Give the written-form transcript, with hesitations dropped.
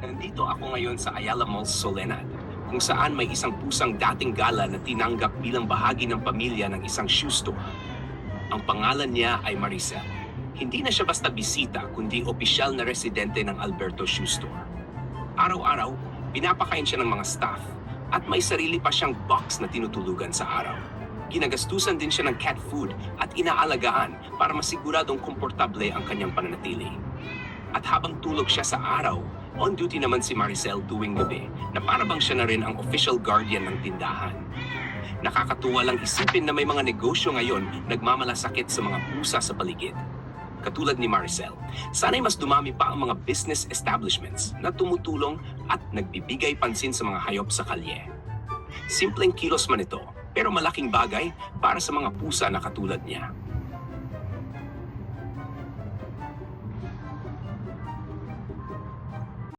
Nandito ako ngayon sa Ayala Mall, Soledad, kung saan may isang pusang dating gala na tinanggap bilang bahagi ng pamilya ng isang shoe store. Ang pangalan niya ay Maricel. Hindi na siya basta bisita, kundi opisyal na residente ng Alberto Shoe Store. Araw-araw, pinapakain siya ng mga staff at may sarili pa siyang box na tinutulugan sa araw. Ginagastusan din siya ng cat food at inaalagaan para masiguradong komportable ang kanyang pananatili. At habang tulog siya sa araw, on duty naman si Maricel tuwing gabi na para bang siya na rin ang official guardian ng tindahan. Nakakatuwa lang isipin na may mga negosyo ngayon nagmamalasakit sa mga pusa sa paligid. Katulad ni Maricel, sana'y mas dumami pa ang mga business establishments na tumutulong at nagbibigay pansin sa mga hayop sa kalye. Simpleng kilos man ito, pero malaking bagay para sa mga pusa na katulad niya.